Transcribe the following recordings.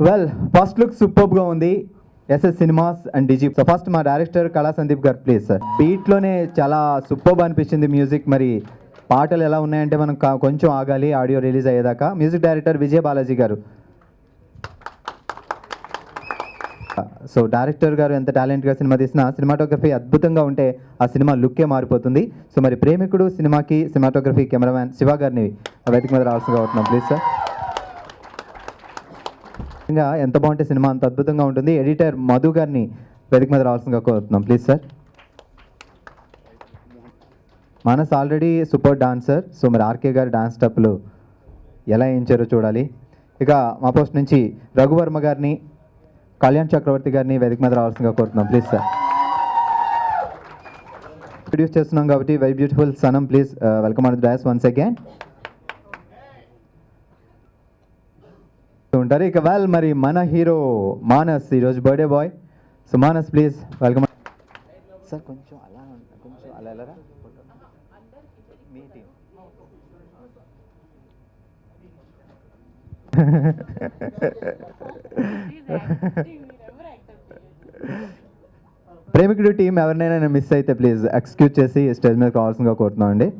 Well first look సూపర్గా ఉంది SS cinemas and DG. So first మా డైరెక్టర్ కళా సందీప్ గారు ప్లీజ్ సార్. బీట్లోనే చాలా సూపర్బ్ అనిపించింది మ్యూజిక్. మరి పాటలు ఎలా ఉన్నాయంటే మనం కొంచెం ఆగాలి ఆడియో రిలీజ్ అయ్యేదాకా. మ్యూజిక్ డైరెక్టర్ విజయ బాలాజీ గారు. సో డైరెక్టర్ గారు ఎంత టాలెంట్గా సినిమా తీసినా సినిమాటోగ్రఫీ అద్భుతంగా ఉంటే ఆ సినిమా లుక్కే మారిపోతుంది. సో మరి ప్రేమికుడు సినిమాకి సినిమాటోగ్రఫీ కెమెరామ్యాన్ శివ గారిని వేదిక మీద రావాల్సిందిగా అవుతున్నాం ప్లీజ్ సార్. ఇంకా ఎంత బాగుంటే సినిమా అంత అద్భుతంగా ఉంటుంది. ఎడిటర్ మధు గారిని వేదిక మీద రావాల్సిందిగా కోరుతున్నాం please sir. Manas already super dancer. So మరి ఆర్కే గారి డాన్స్ స్టెప్లు ఎలా వేయించారో చూడాలి. ఇక మా పోస్ట్ నుంచి రఘువర్మ గారిని కళ్యాణ్ చక్రవర్తి గారిని వేదిక మీద రావాల్సిందిగా కోరుతున్నాం ప్లీజ్ సార్. ప్రొడ్యూస్ చేస్తున్నాం కాబట్టి very beautiful Sanam please welcome on the dais once again ఉంటారు. ఇక వెల్ మరి మన హీరో మానస్ ఈరోజు birthday boy. So Manas please welcome sir. కొంచెం అలా వెళ్ళరా మీ టీం. ప్రేమికుడు టీం ఎవరినైనా మిస్ అయితే ప్లీజ్ ఎక్స్క్యూజ్ చేసి స్టేజ్ మీద కావాల్సిందిగా కోరుతున్నాం అండి.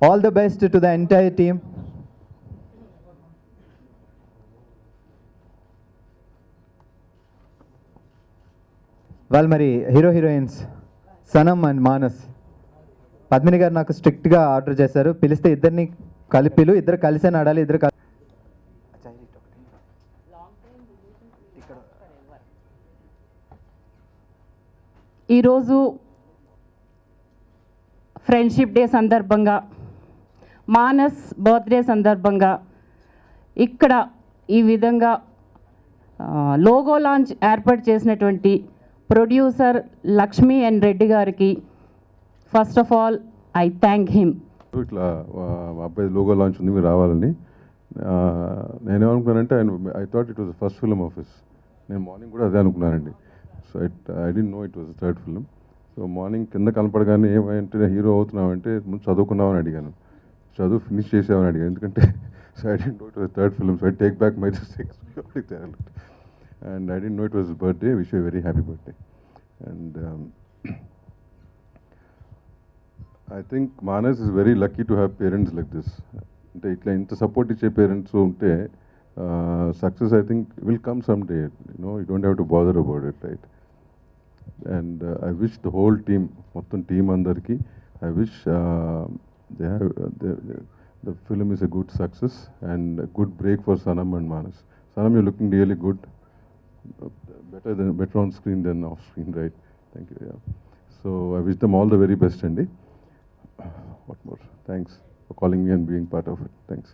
All the best to the entire team. వాళ్ళు మరి hero heroines Sanam and Manas. Padmini గారు నాకు స్ట్రిక్ట్గా ఆర్డర్ చేశారు, పిలిస్తే ఇద్దరిని కలిపిలు, ఇద్దరు కలిసే ఆడాలి. ఇద్దరు ఈరోజు ఫ్రెండ్షిప్ డే సందర్భంగా, మానస్ బర్త్డే సందర్భంగా ఇక్కడ ఈ విధంగా లోగో లాంచ్ ఏర్పాటు చేసినటువంటి ప్రొడ్యూసర్ లక్ష్మీ ఎన్ రెడ్డి గారికి first of all I thank him. ఇట్లా అబ్బాయి లోగో లాంచ్ ఉంది, మీరు రావాలని. నేనేమనుకున్నానంటే I thought it was first film office. నేను మార్నింగ్ కూడా అదే అనుకున్నానండి. So I don't know it was third film. So morning కింద కనపడగానే ఏమంటే హీరో అవుతున్నావంటే ముందు చదువుకున్నామని అడిగాను, చదువు ఫినిష్ చేసామని అడిగాను. ఎందుకంటే so I don't know it was third film. So I take back my mistakes and I don't know it was birthday. Wish you very happy birthday. And I think Manas is very lucky to have parents like this. అంటే ఇట్లా ఇంత support ఇచ్చే parents ఉంటే success I think will come some day. You don't have to bother about it, right? And I wish the whole team, మొత్తం team అందరికీ, I wish the film is a good success and a good break for Sanam and Manas. Sanam, you're looking really good, better on screen than off screen, right? Thank you. Yeah. So I wish them all the very best, Andy. What more? Thanks for calling me and being part of it. Thanks.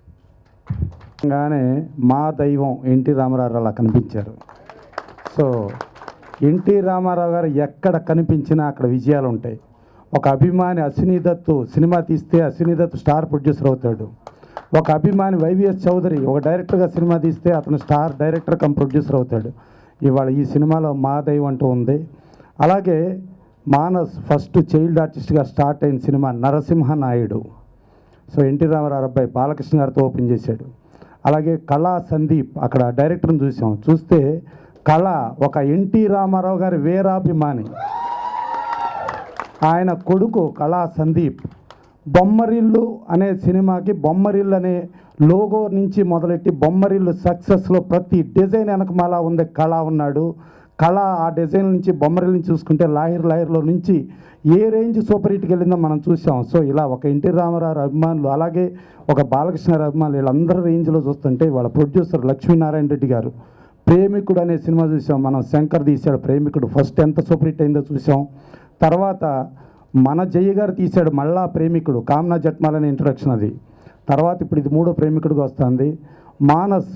గానే మా దైవం NT Ramarao అలా కనిపించారు. So NT Ramarao గారు ఎక్కడ కనిపించినా అక్కడ విజయాలు ఉంటాయి. ఒక అభిమాని అశ్విని దత్తు సినిమా తీస్తే అశ్విని దత్తు స్టార్ ప్రొడ్యూసర్ అవుతాడు. ఒక అభిమాని వైవిఎస్ చౌదరి ఒక డైరెక్టర్గా సినిమా తీస్తే అతను స్టార్ డైరెక్టర్ కమ్ ప్రొడ్యూసర్ అవుతాడు. ఇవాళ ఈ సినిమాలో మా దైవం అంటూ ఉంది. అలాగే మానస్ ఫస్ట్ చైల్డ్ ఆర్టిస్ట్గా స్టార్ట్ అయిన cinema Narasimha Naidu. So NT Ramarao అబ్బాయి బాలకృష్ణ గారితో ఓపెన్ చేశాడు. అలాగే కళా సందీప్ అక్కడ డైరెక్టర్ని చూస్తే కళ ఒక ఎన్టీ రామారావు గారి వీరాభిమాని. ఆయన కొడుకు కళా సందీప్ బొమ్మరిల్లు అనే సినిమాకి బొమ్మరిల్లు అనే లోగో నుంచి మొదలెట్టి బొమ్మరిల్లు సక్సెస్లో ప్రతి డిజైన్ వెనకమాల ఉంది కళ ఉన్నాడు. కళ ఆ డిజైన్ నుంచి బొమ్మరిల్ని చూసుకుంటే లాహిర్లో నుంచి ఏ రేంజ్ సూపర్ హిట్కి వెళ్ళిందో మనం చూసాం. సో ఇలా ఒక ఎన్టీ రామారావు అభిమానులు, అలాగే ఒక బాలకృష్ణ అభిమానులు, వీళ్ళందరూ రేంజ్లో చూస్తుంటే వాళ్ళ ప్రొడ్యూసర్ లక్ష్మీనారాయణ రెడ్డి గారు ప్రేమికుడు అనే సినిమా చూసాం. మనం శంకర్ తీశాడు ప్రేమికుడు, ఫస్ట్ ఎంత సూపర్ హిట్ అయిందో చూసాం. తర్వాత మన జయ్య గారు తీశాడు మళ్ళా ప్రేమికుడు, కామ్నా జట్మాల్ అనే ఇంట్రొడక్షన్ అది. తర్వాత ఇప్పుడు ఇది మూడో ప్రేమికుడిగా వస్తుంది. మానస్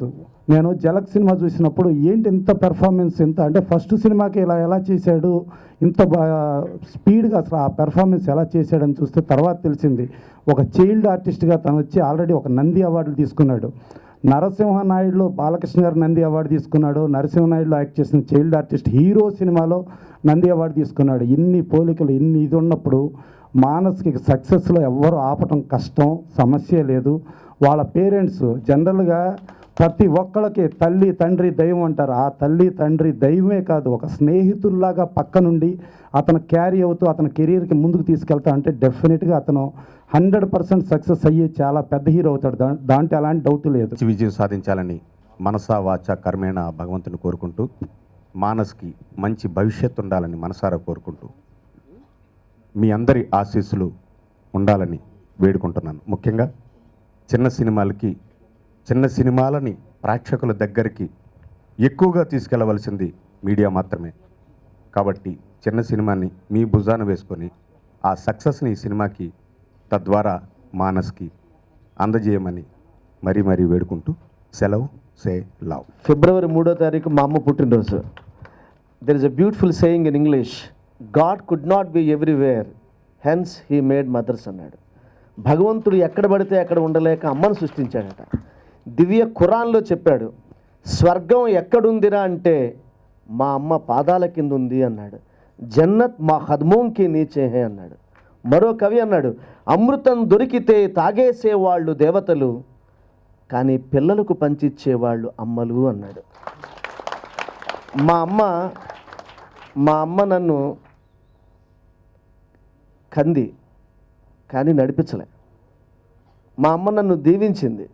నేను జలక్ సినిమా చూసినప్పుడు ఏంటి ఇంత పెర్ఫార్మెన్స్, ఇంత అంటే ఫస్ట్ సినిమాకి ఎలా చేశాడు, ఇంత స్పీడ్గా అసలు ఆ పెర్ఫార్మెన్స్ ఎలా చేశాడని చూస్తే తర్వాత తెలిసింది ఒక చైల్డ్ ఆర్టిస్ట్గా తను వచ్చి ఆల్రెడీ ఒక నంది అవార్డులు తీసుకున్నాడు. నరసింహనాయుడులో బాలకృష్ణ గారు నంది అవార్డు తీసుకున్నాడు, నరసింహనాయుడులో యాక్ట్ చేసిన చైల్డ్ ఆర్టిస్ట్ హీరో సినిమాలో నంది అవార్డు తీసుకున్నాడు. ఇన్ని పోలికలు ఇన్ని ఇది ఉన్నప్పుడు మానస్కి సక్సెస్లో ఎవ్వరు ఆపటం కష్టం, సమస్య లేదు. వాళ్ళ పేరెంట్స్ జనరల్గా ప్రతి ఒక్కళ్ళకి తల్లి తండ్రి దైవం అంటారు. ఆ తల్లి తండ్రి దైవమే కాదు, ఒక స్నేహితుల్లాగా పక్క నుండి అతను క్యారీ అవుతూ అతని కెరీర్కి ముందుకు తీసుకెళ్తా అంటే డెఫినెట్గా అతను 100% సక్సెస్ అయ్యి చాలా పెద్ద హీరో అవుతాడు. దాంట్లో ఎలాంటి డౌట్ లేదు. మంచి విజయం సాధించాలని మనసా వాచ కర్మేణ భగవంతుని కోరుకుంటూ, మానస్కి మంచి భవిష్యత్తు ఉండాలని మనసారా కోరుకుంటూ, మీ అందరి ఆశీస్సులు ఉండాలని వేడుకుంటున్నాను. ముఖ్యంగా చిన్న సినిమాలని ప్రేక్షకుల దగ్గరికి ఎక్కువగా తీసుకెళ్లవలసింది మీడియా మాత్రమే. కాబట్టి చిన్న సినిమాని మీ భుజాన వేసుకొని ఆ సక్సెస్ని ఈ సినిమాకి తద్వారా మానస్కి అందజేయమని మరీ వేడుకుంటూ సెలవు. Say love. ఫిబ్రవరి 3వ తారీఖు మా అమ్మ పుట్టినరోజు. There is a beautiful saying in English, God could not be everywhere, hence he made mothers అన్నాడు. భగవంతుడు ఎక్కడ పడితే అక్కడ ఉండలేక అమ్మను సృష్టించాడట. దివ్య ఖురాన్లో చెప్పాడు, స్వర్గం ఎక్కడుందిరా అంటే మా అమ్మ పాదాల కింద ఉంది అన్నాడు. జన్నత్ మా హద్మోంకి నీచే హే అన్నాడు. మరో కవి అన్నాడు, అమృతం దొరికితే తాగేసేవాళ్ళు దేవతలు, కానీ పిల్లలకు పంచిచ్చేవాళ్ళు అమ్మలు అన్నాడు. మా అమ్మ నన్ను కంది కానీ నడిపించలే. మా అమ్మ నన్ను దీవించింది,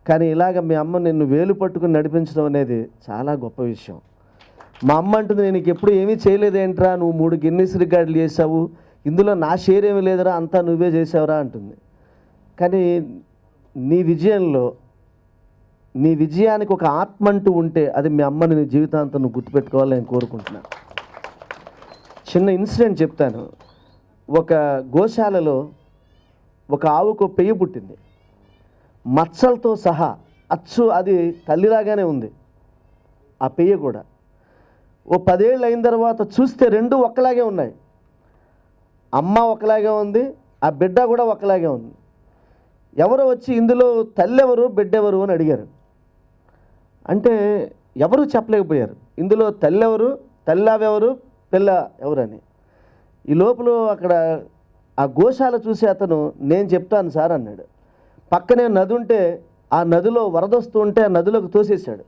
కానీ ఇలాగ మీ అమ్మ నిన్ను వేలు పట్టుకుని నడిపించడం అనేది చాలా గొప్ప విషయం. మా అమ్మ అంటుంది, నేను నీకు ఎప్పుడు ఏమీ చేయలేదేంట్రా, నువ్వు 3 గిన్నీస్ రికార్డులు చేసావు, ఇందులో నా షేర్ ఏమీ లేదురా, అంతా నువ్వే చేసావురా అంటుంది. కానీ నీ విజయానికి ఒక ఆత్మ అంటూ ఉంటే అది మీ అమ్మని నీ జీవితాంతం నువ్వు గుర్తుపెట్టుకోవాలని నేను కోరుకుంటున్నాను. చిన్న ఇన్సిడెంట్ చెప్తాను. ఒక గోశాలలో ఒక ఆవుకు పెయ్యి పుట్టింది, మచ్చలతో సహా. అచ్చు అది తల్లిలాగానే ఉంది ఆ పెయ్య కూడా. ఓ 10 ఏళ్ళు అయిన తర్వాత చూస్తే 2 ఒక్కలాగే ఉన్నాయి. అమ్మ ఒకలాగే ఉంది, ఆ బిడ్డ కూడా ఒకలాగే ఉంది. ఎవరో వచ్చి ఇందులో తల్లెవరు బిడ్డెవరు అని అడిగారు. అంటే ఎవరు చెప్పలేకపోయారు ఇందులో తల్లెవరు, తల్లావెవరు, పిల్ల ఎవరని. ఈ లోపల అక్కడ ఆ గోశాల చూసి అతను, నేను చెప్తాను సార్ అన్నాడు. పక్కనే నది ఉంటే ఆ నదిలో వరద వస్తూ ఉంటే ఆ నదిలోకి తోసేశాడు.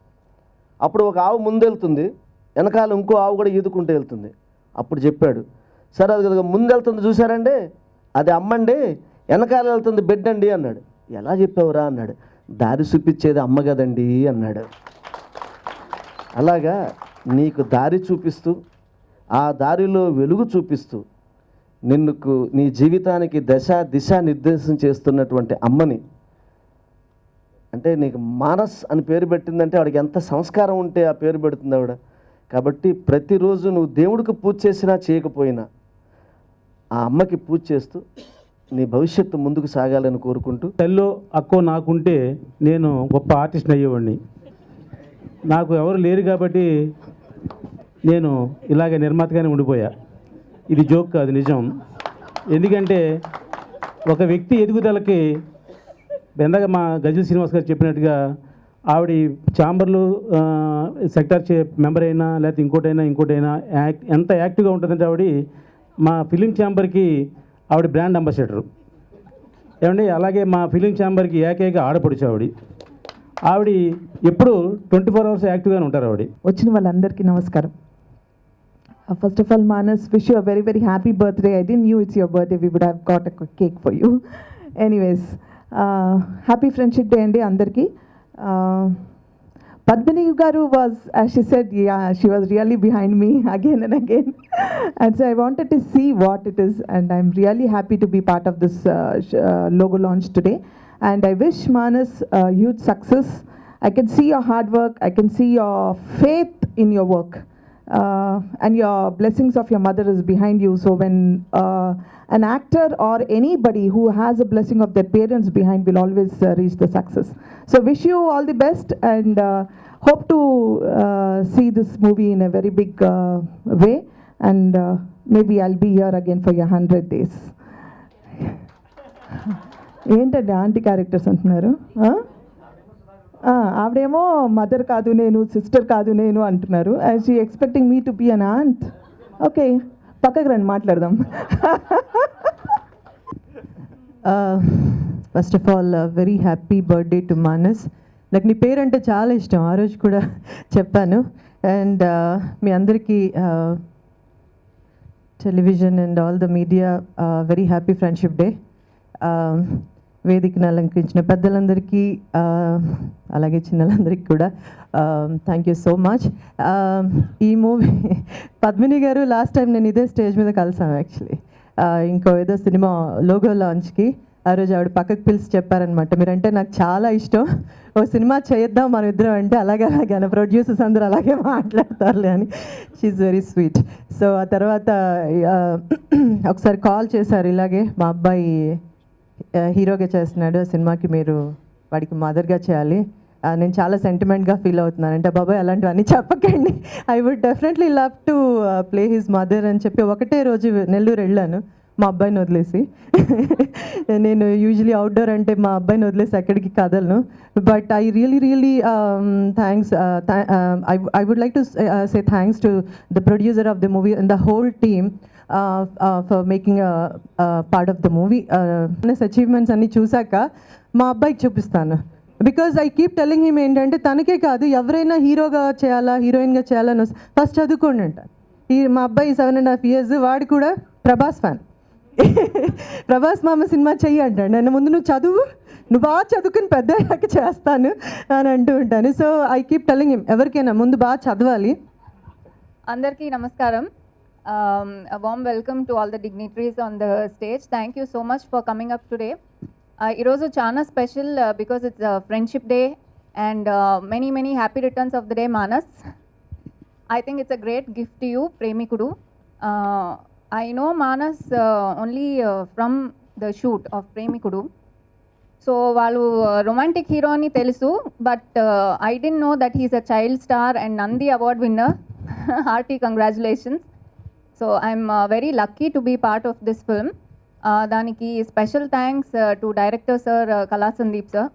అప్పుడు ఒక ఆవు ముందెళ్తుంది, వెనకాల ఇంకో ఆవు కూడా ఈదుకుంటూ వెళ్తుంది. అప్పుడు చెప్పాడు, సార్ అది కదా ముందెళ్తుంది చూసారండి, అది అమ్మండి, వెనకాల వెళ్తుంది బిడ్డండి అన్నాడు. ఎలా చెప్పావురా అన్నాడు. దారి చూపించేది అమ్మ కదండి అన్నాడు. అలాగా నీకు దారి చూపిస్తూ, ఆ దారిలో వెలుగు చూపిస్తూ, నీ జీవితానికి దిశ నిర్దేశం చేస్తున్నటువంటి అమ్మని, అంటే నీకు మానస్ అని పేరు పెట్టిందంటే ఆవిడకి ఎంత సంస్కారం ఉంటే ఆ పేరు పెడుతుంది ఆవిడ. కాబట్టి ప్రతిరోజు నువ్వు దేవుడికి పూజ చేసినా చేయకపోయినా ఆ అమ్మకి పూజ చేస్తూ నీ భవిష్యత్తు ముందుకు సాగాలని కోరుకుంటూ, తల్లో అక్కో నాకుంటే నేను గొప్ప ఆర్టిస్ట్ని అయ్యేవాడిని. నాకు ఎవరు లేరు కాబట్టి నేను ఇలాగ నిర్మాతగానే ఉండిపోయా. ఇది జోక్ కాదు, నిజం. ఎందుకంటే ఒక వ్యక్తి ఎదుగుదలకి ఇందాక మా గజల్ శ్రీనివాస్ గారు చెప్పినట్టుగా ఆవిడ ఛాంబర్లు సెక్టార్ మెంబర్ అయినా లేకపోతే ఇంకోటైనా ఎంత యాక్టివ్గా ఉంటుందంటే ఆవిడ మా ఫిలిం ఛాంబర్కి ఆవిడ బ్రాండ్ అంబాసిడరు ఏమండి. అలాగే మా ఫిలిం ఛాంబర్కి ఏకైక ఆడపడుచు ఆవిడ ఎప్పుడు 24 hours యాక్టివ్గానే ఉంటారు ఆవిడ. వచ్చిన వాళ్ళందరికీ నమస్కారం. First of all, Manas, wish you a very, very happy birthday. I didn't know it's your birthday. We would have got a cake for you. Anyways, happy Friendship Day అండి అందరికీ. Padmini garu was, as she said, yeah, she was really behind me again and again. And so I wanted to see what it is, and I'm really happy to be part of this logo launch today. And I wish Manas huge success. I can see your hard work. I can see your faith in your work. And your blessings of your mother is behind you. So when an actor or anybody who has a blessing of their parents behind will always reach the success. So wish you all the best, and hope to see this movie in a very big way. And maybe I'll be here again for your 100 days. ఏంటండి aunty characters అంటున్నారు? ఆవిడేమో mother కాదు నేను, sister కాదు నేను అంటున్నారు. She expecting me to be an aunt. Okay, పక్కకు రండి మాట్లాడదాం. First of all very happy birthday to Manas. నాకు నీ పేరంటే చాలా ఇష్టం, ఆ రోజు కూడా చెప్పాను. అండ్ మీ అందరికీ television and all the media very happy friendship day. వేదికను అలంకరించిన పెద్దలందరికీ అలాగే చిన్నలందరికీ కూడా థ్యాంక్ యూ సో మచ్. ఈ మూవీ పద్మిని గారు లాస్ట్ టైం నేను ఇదే స్టేజ్ మీద కలిసాను యాక్చువల్లీ, ఇంకో ఏదో సినిమా లోగో లాంచ్కి. ఆ రోజు ఆవిడ పక్కకు పిలిచి చెప్పారనమాట, మీరంటే నాకు చాలా ఇష్టం, ఓ సినిమా చేద్దాం మనం ఇద్దరం అంటే. అలాగే అలాగే ప్రొడ్యూసర్స్ అందరూ అలాగే మాట్లాడతారులే అని. She very sweet. సో ఆ తర్వాత ఒకసారి కాల్ చేశారు, ఇలాగే మా అబ్బాయి హీరోగా చేస్తున్నాడు, ఆ సినిమాకి మీరు వాడికి మదర్గా చేయాలి. నేను చాలా సెంటిమెంట్గా ఫీల్ అవుతున్నాను అంటే, బాబాయ్ అలాంటివన్నీ చెప్పకండి, I would definitely love to play his mother అని చెప్పి ఒకటే రోజు నెల్లూరు వెళ్ళాను మా అబ్బాయిని వదిలేసి. నేను యూజువలీ అవుట్డోర్ అంటే మా అబ్బాయిని వదిలేసి ఎక్కడికి కదలను. But I really thanks, I would like to say thanks to the producer of the movie and the whole team for making part of the movie. Achievements అన్నీ చూశాక మా అబ్బాయికి చూపిస్తాను. Because I keep telling him ఏంటంటే, తనకే కాదు ఎవరైనా హీరోగా చేయాలా హీరోయిన్గా చేయాలని ఫస్ట్ చదువుకోండి అంట. మా అబ్బాయి 7.5 years, వాడు కూడా ప్రభాస్ ఫ్యాన్. ప్రభాస్ మామ సినిమా చెయ్యి అంటాడు. నన్ను ముందు నువ్వు చదువు, నువ్వు బాగా చదువుకుని పెద్ద అయ్యాక చేస్తాను అని అంటూ ఉంటాను. So I keep telling him ఎవరికైనా ముందు బాగా చదవాలి. అందరికీ నమస్కారం. A warm welcome to all the dignitaries on the stage. Thank you so much for coming up today. ఈరోజు చాలా special because it's a friendship day and many happy returns of the day, Manas. I think it's a great gift to you, Premikudu. I know Manas only from the shoot of Premikudu. So వాళ్ళు romantic hero అని తెలుసు, but I didn't know that he's a child star and Nandi award winner. Hearty congratulations. So I'm very lucky to be part of this film. దానికి special thanks to director sir Kala Sandeep sir.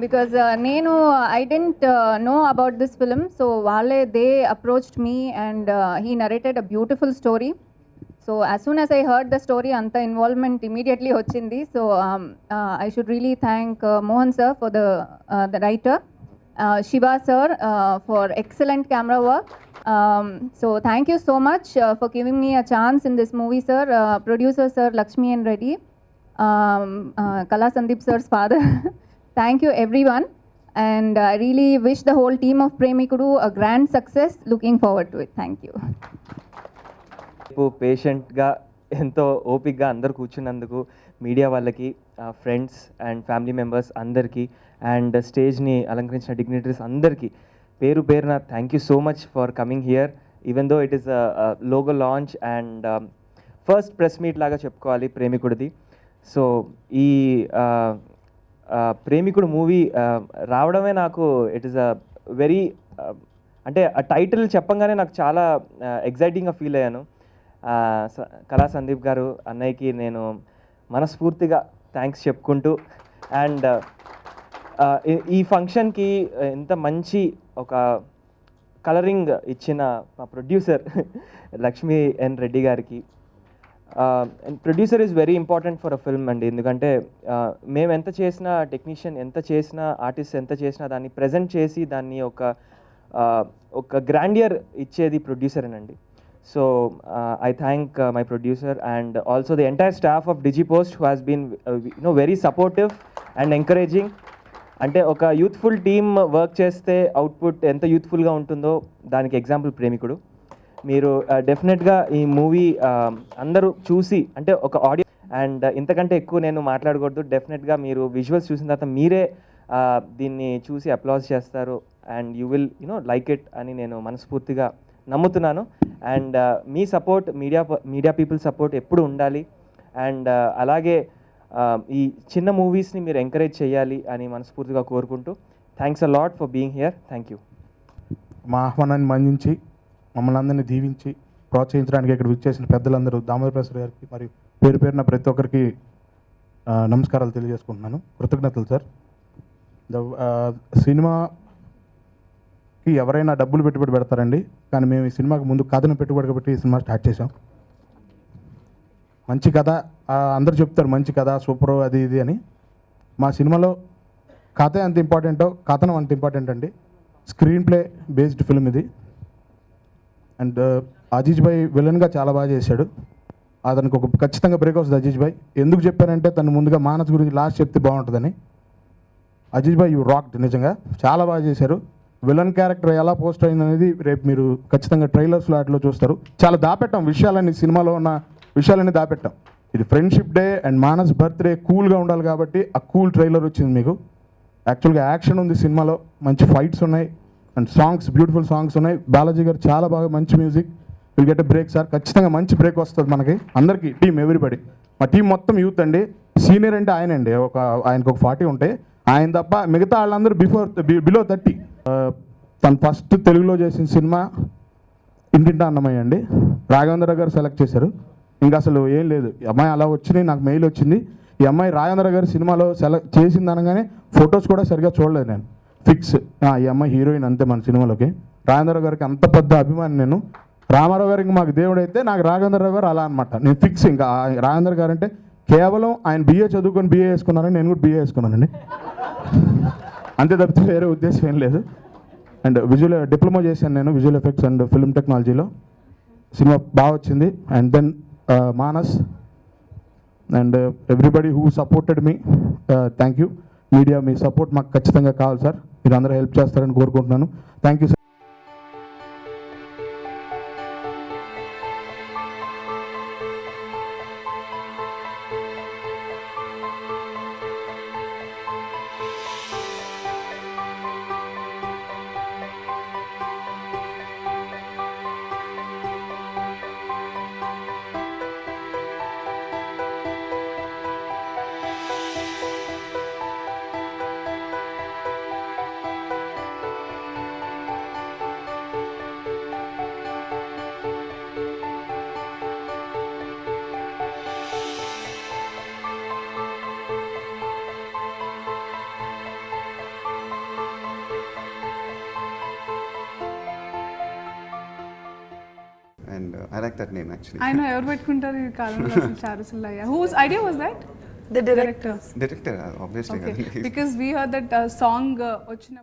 Because నేను I didn't know about this film, so they approached me and he narrated a beautiful story. So as soon as I heard the story, అంత involvement immediately వచ్చింది. So I should really thank Mohan sir for the writer, Shiva sir for excellent camera work. So thank you so much for giving me a chance in this movie, sir. Producer sir Lakshmi and Reddy, Kala Sandeep sir's father. Thank you everyone, and I really wish the whole team of Premikudu a grand success. Looking forward to it. Thank you. పేషెంట్గా ఎంతో ఓపిక్గా అందరు కూర్చున్నందుకు media వాళ్ళకి, friends and family members అందరికీ, and స్టేజ్ని అలంకరించిన dignitaries అందరికీ పేరు పేరున thank you so much for coming here. Even though it is logo launch and first press meet లాగా చెప్పుకోవాలి ప్రేమికుడిది. సో ఈ ప్రేమికుడు మూవీ రావడమే నాకు ఇట్ ఈస్ అ వెరీ అంటే ఆ టైటిల్ చెప్పంగానే నాకు చాలా ఎగ్జైటింగ్గా ఫీల్ అయ్యాను. కళా సందీప్ గారు అన్నయ్యకి నేను మనస్ఫూర్తిగా థ్యాంక్స్ చెప్పుకుంటూ, అండ్ ఈ ఫంక్షన్కి ఎంత మంచి ఒక కలరింగ్ ఇచ్చిన మా ప్రొడ్యూసర్ లక్ష్మీ ఎన్ రెడ్డి గారికి. Producer is very important for a film అండి, ఎందుకంటే మేము ఎంత చేసినా, టెక్నీషియన్ ఎంత చేసినా, ఆర్టిస్ట్ ఎంత చేసినా దాన్ని ప్రజెంట్ చేసి దాన్ని ఒక గ్రాండియర్ ఇచ్చేది ప్రొడ్యూసరేనండి. So I thank my producer and also the entire staff of DigiPost who has been very supportive and encouraging. అంటే ఒక యూత్ఫుల్ టీమ్ వర్క్ చేస్తే అవుట్పుట్ ఎంత యూత్ఫుల్గా ఉంటుందో దానికి ఎగ్జాంపుల్ ప్రేమికుడు. మీరు డెఫినెట్గా ఈ మూవీ అందరూ చూసి, అంటే ఒక ఆడియో, అండ్ ఇంతకంటే ఎక్కువ నేను మాట్లాడకూడదు. డెఫినెట్గా మీరు విజువల్స్ చూసిన తర్వాత మీరే దీన్ని చూసి అప్లాజ్ చేస్తారు and you will like it అని నేను మనస్ఫూర్తిగా నమ్ముతున్నాను. And me support, media people support ఎప్పుడు ఉండాలి. అండ్ అలాగే ఈ చిన్న మూవీస్ని మీరు ఎంకరేజ్ చేయాలి అని మనస్ఫూర్తిగా కోరుకుంటూ, thanks a lot for being here. Thank you. మా ఆహ్వానాన్ని మన్నించి మమ్మల్ని అందరినీ దీవించి ప్రోత్సహించడానికి ఇక్కడ విచ్చేసిన పెద్దలందరూ, దామోదర్ ప్రసాద్ గారికి మరియు పేరు పేరున ప్రతి ఒక్కరికి నమస్కారాలు తెలియజేసుకుంటున్నాను. కృతజ్ఞతలు సార్. సినిమాకి ఎవరైనా డబ్బులు పెట్టుబడి పెడతారండి, కానీ మేము ఈ సినిమాకి ముందు కథను పెట్టుబడి పెట్టి ఈ సినిమా స్టార్ట్ చేసాం. మంచి కథ, అందరూ చెప్తారు మంచి కథ సూపర్ అది ఇది అని. మా సినిమాలో కథ ఎంత ఇంపార్టెంటో కథనం అంత ఇంపార్టెంట్ అండి. స్క్రీన్ ప్లే బేస్డ్ ఫిల్మ్ ఇది. అండ్ అజీజ్ భాయ్ విలన్గా చాలా బాగా చేశాడు. అతనికి ఒక ఖచ్చితంగా బ్రేక్ వస్తుంది అజీజ్ భాయ్. ఎందుకు చెప్పానంటే తను ముందుగా మానస్ గురించి లాస్ట్ చెప్తే బాగుంటుందని. అజీజ్ భాయ్ యూ రాక్డ్, నిజంగా చాలా బాగా చేశారు. విలన్ క్యారెక్టర్ ఎలా పోస్ట్ అయింది అనేది రేపు మీరు ఖచ్చితంగా ట్రైలర్స్లో వాటిలో చూస్తారు. చాలా దాపెట్టాం విషయాలన్నీ, సినిమాలో ఉన్న విషయాలన్నీ దాపెట్టాం. ఇది friendship day and Manas birthday, కూల్గా ఉండాలి కాబట్టి ఆ కూల్ ట్రైలర్ వచ్చింది మీకు. యాక్చువల్గా యాక్షన్ ఉంది సినిమాలో, మంచి ఫైట్స్ ఉన్నాయి అండ్ సాంగ్స్, బ్యూటిఫుల్ సాంగ్స్ ఉన్నాయి. బాలాజీ గారు చాలా బాగా మంచి music. Will get a break sir, ఖచ్చితంగా మంచి బ్రేక్ వస్తుంది మనకి అందరికీ. టీం ఎవ్రీబడి, మా టీం మొత్తం యూత్ అండి. సీనియర్ అంటే ఆయనండి, ఆయనకు ఒక 40 ఉంటాయి. ఆయన తప్ప మిగతా వాళ్ళందరూ బిలో 30. తను ఫస్ట్ తెలుగులో చేసిన సినిమా ఇంటింటా అన్నమయ్య అండి. రాఘవేంద్ర గారు సెలెక్ట్ చేశారు. ఇంకా అసలు ఏం లేదు, ఈ అమ్మాయి అలా వచ్చినాయి, నాకు మెయిల్ వచ్చింది. ఈ అమ్మాయి రాఘవేంద్ర గారు సినిమాలో సెలెక్ట్ చేసింది అనగానే ఫొటోస్ కూడా సరిగ్గా చూడలేదు నేను. ఫిక్స్ ఈ అమ్మాయి హీరోయిన్ అంతే మన సినిమాలోకి. రాఘవేంద్ర గారికి అంత పెద్ద అభిమాని నేను. రామారావు గారికి మాకు దేవుడు అయితే నాకు రాఘవేంద్రరావు గారు అలా అనమాట. నేను ఫిక్స్. ఇంకా రాఘవేంద్ర గారు అంటే కేవలం ఆయన BA చదువుకొని BA వేసుకున్నారని నేను కూడా BA వేసుకున్నానండి. అంతే తప్పితే వేరే ఉద్దేశం ఏం లేదు. అండ్ విజువల్ డిప్లొమా చేశాను నేను విజువల్ ఎఫెక్ట్స్ అండ్ ఫిల్మ్ టెక్నాలజీలో. సినిమా బాగా వచ్చింది. And then Manas and everybody who supported me, thank you. Media మీ సపోర్ట్ మాకు ఖచ్చితంగా కావాలి సార్. మీరు అందరూ హెల్ప్ చేస్తారని కోరుకుంటున్నాను. Thank you sir. And I like that name actually. I know, ఎవరు పెట్టుకుంటారు ఈ కాలంలో అసలు చారుసుల్లయ్య. Whose idea was that? The director. Director, obviously. Okay. Because we heard that song వచ్చిన